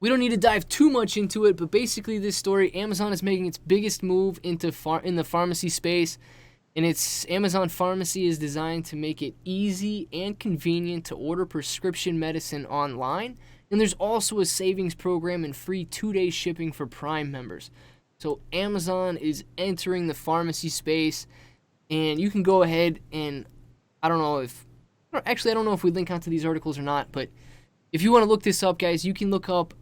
we don't need to dive too much into it, but basically this story, Amazon is making its biggest move in the pharmacy space, and its Amazon Pharmacy is designed to make it easy and convenient to order prescription medicine online, and there's also a savings program and free 2-day shipping for Prime members. So Amazon is entering the pharmacy space, and you can go ahead and, I don't know if we link onto these articles or not, but if you want to look this up, guys, you can look up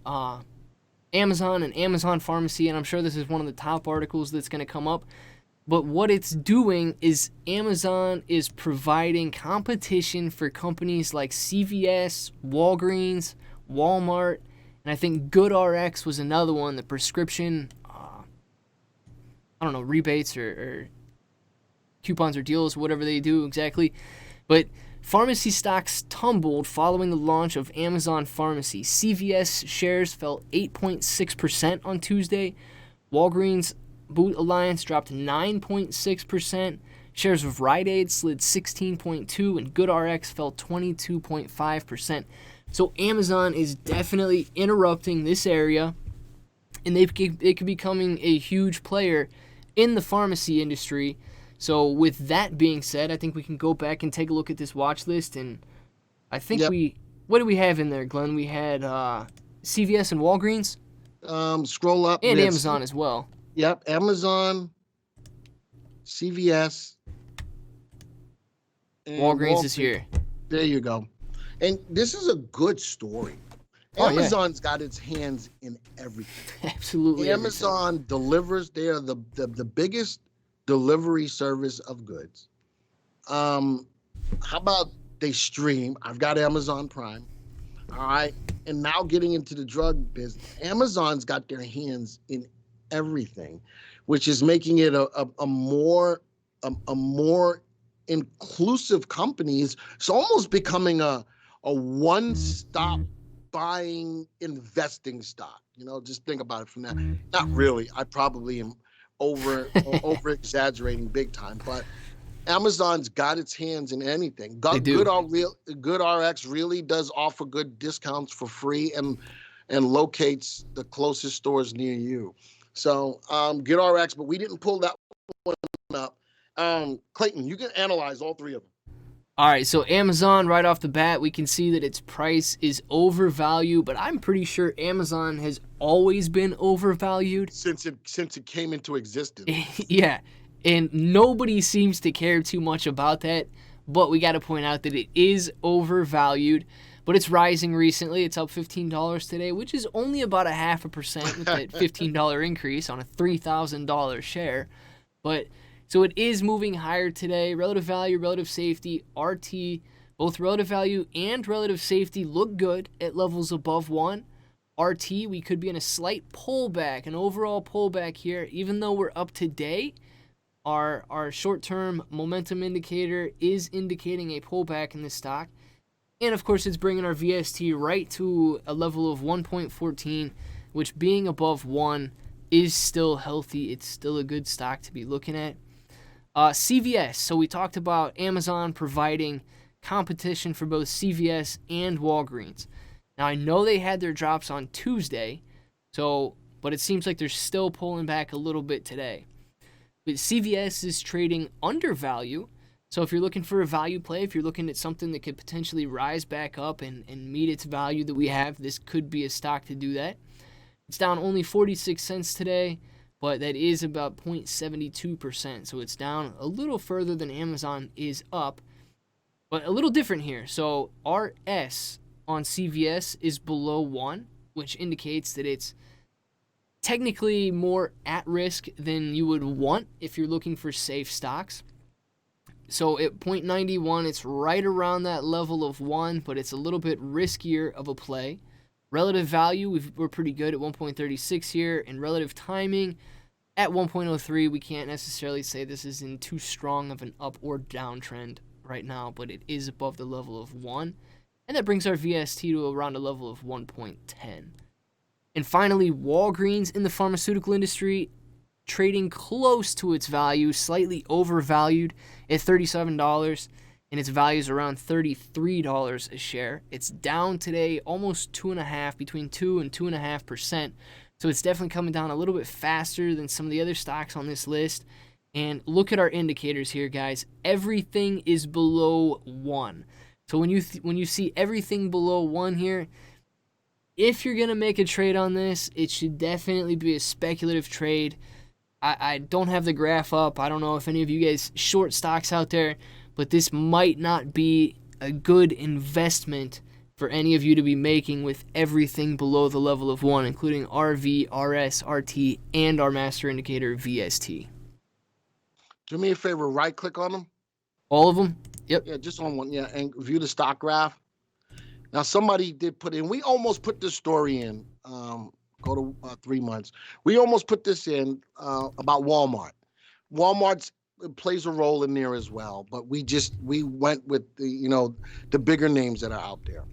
Amazon and Amazon Pharmacy, and I'm sure this is one of the top articles that's going to come up. But what it's doing is Amazon is providing competition for companies like CVS, Walgreens, Walmart, and I think GoodRx was another one, the prescription, rebates or coupons or deals, whatever they do exactly. But pharmacy stocks tumbled following the launch of Amazon Pharmacy. CVS shares fell 8.6% on Tuesday. Walgreens Boot Alliance dropped 9.6%. Shares of Rite Aid slid 16.2%, and GoodRx fell 22.5%. So Amazon is definitely interrupting this area, and they could be becoming a huge player in the pharmacy industry. So with that being said, I think we can go back and take a look at this watch list, and I think what do we have in there, Glenn? We had CVS and Walgreens. Scroll up. And Amazon as well. Yep, Amazon, CVS, and Walgreens is here. There you go. And this is a good story. Amazon's got its hands in everything. Absolutely. Amazon delivers. They are the biggest delivery service of goods. How about they stream? I've got Amazon Prime. All right. And now getting into the drug business. Amazon's got their hands in everything, which is making it a more inclusive company. It's almost becoming a one-stop buying, investing stock. Just think about it from that. Not really. I probably am over exaggerating big time, but Amazon's got its hands in anything. GoodRx really does offer good discounts for free and locates the closest stores near you. So GoodRx, but we didn't pull that one up. Clayton, you can analyze all three of them. All right, so Amazon, right off the bat, we can see that its price is overvalued, but I'm pretty sure Amazon has always been overvalued. Since it came into existence. Yeah, and nobody seems to care too much about that, but we got to point out that it is overvalued. But it's rising recently. It's up $15 today, which is only about 0.5% with that $15 increase on a $3,000 share. But so it is moving higher today. Relative value, relative safety, RT, both relative value and relative safety look good at levels above 1. RT, we could be in a slight pullback, an overall pullback here. Even though we're up today, our short-term momentum indicator is indicating a pullback in this stock. And, of course, it's bringing our VST right to a level of 1.14, which being above 1 is still healthy. It's still a good stock to be looking at. CVS. So we talked about Amazon providing competition for both CVS and Walgreens. Now, I know they had their drops on Tuesday, but it seems like they're still pulling back a little bit today. But CVS is trading under value. So if you're looking for a value play, if you're looking at something that could potentially rise back up and meet its value that we have, this could be a stock to do that. It's down only 46 cents today, but that is about 0.72%. So it's down a little further than Amazon is up, but a little different here. So RS on CVS is below 1, which indicates that it's technically more at risk than you would want if you're looking for safe stocks. So at 0.91, it's right around that level of 1, but it's a little bit riskier of a play. Relative value, we're pretty good at 1.36 here, and relative timing at 1.03, we can't necessarily say this is in too strong of an up or down trend right now, but it is above the level of 1, and that brings our VST to around a level of 1.10. And finally, Walgreens in the pharmaceutical industry, trading close to its value, slightly overvalued at $37. and its value is around $33 a share. It's down today almost 2.5%, between 2 and 2.5%. So it's definitely coming down a little bit faster than some of the other stocks on this list. And look at our indicators here, guys. Everything is below 1. So when you see everything below 1 here, if you're going to make a trade on this, it should definitely be a speculative trade. I don't have the graph up. I don't know if any of you guys short stocks out there, but this might not be a good investment for any of you to be making with everything below the level of 1, including RV, RS, RT, and our master indicator, VST. Do me a favor, right-click on them. All of them? Yep. Yeah, just on one. Yeah, and view the stock graph. Now, somebody did put in, we almost put this story in, go to 3 months. We almost put this in about Walmart. Walmart's plays a role in there as well, but we went with the bigger names that are out there.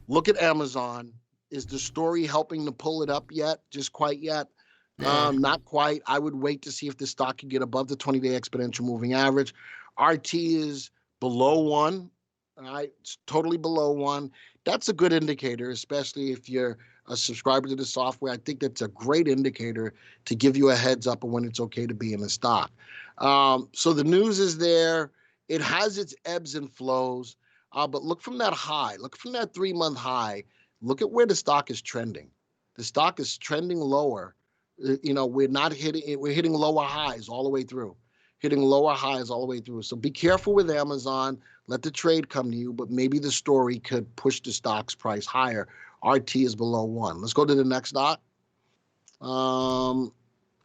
Look at Amazon. Is the story helping to pull it up yet? Just quite yet? Not quite. I would wait to see if the stock can get above the 20-day exponential moving average. RT is below 1. All right, it's totally below 1. That's a good indicator, especially if you're a subscriber to the software. I think that's a great indicator to give you a heads up on when it's okay to be in the stock. So the news is there. It has its ebbs and flows, but look from that high. Look from that 3-month high. Look at where the stock is trending. The stock is trending lower. We're not hitting it. We're hitting lower highs all the way through. So be careful with Amazon. Let the trade come to you, but maybe the story could push the stock's price higher. RT is below 1. Let's go to the next stock. CVS.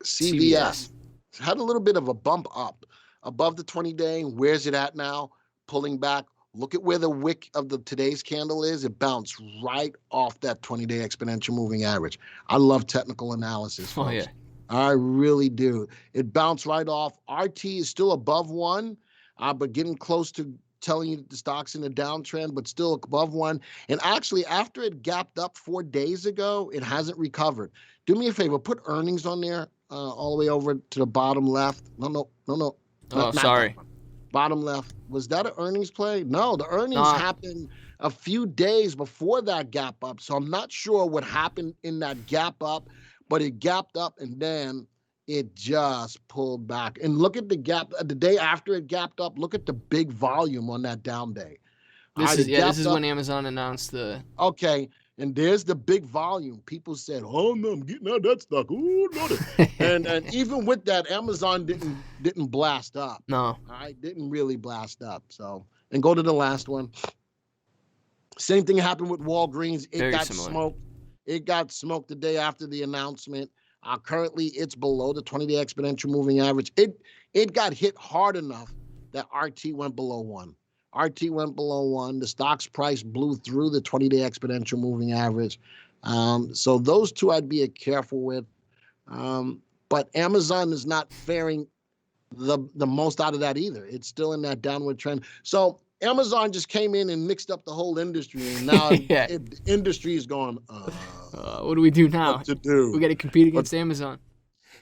It's had a little bit of a bump up above the 20-day. Where's it at now? Pulling back. Look at where the wick of today's candle is. It bounced right off that 20-day exponential moving average. I love technical analysis, folks. Oh, yeah. I really do. It bounced right off. RT is still above 1, but getting close to telling you that the stock's in a downtrend, but still above 1. And actually, after it gapped up 4 days ago, it hasn't recovered. Do me a favor, put earnings on there, all the way over to the bottom left. No. Oh, sorry. Bottom left. Was that an earnings play? No, the earnings happened a few days before that gap up. So I'm not sure what happened in that gap up, but it gapped up and then it just pulled back. And look at the gap the day after it gapped up. Look at the big volume on that down day. This is when Amazon announced the. Okay, and there's the big volume. People said, "Oh no, I'm getting out of that stock." Ooh, no. and even with that, Amazon didn't blast up. No. All right, didn't really blast up. So, and go to the last one. Same thing happened with Walgreens. It got smoked. It got smoked the day after the announcement. Currently, it's below the 20-day exponential moving average. It got hit hard enough that RT went below 1. RT went below 1. The stock's price blew through the 20-day exponential moving average. So those two I'd be careful with. But Amazon is not faring the most out of that either. It's still in that downward trend. So Amazon just came in and mixed up the whole industry, and now the industry is going, what do we do now? What to do? We got to compete against Amazon.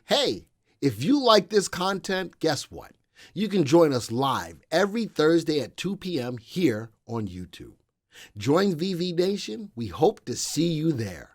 Hey, if you like this content, guess what? You can join us live every Thursday at 2 p.m. here on YouTube. Join VV Nation. We hope to see you there.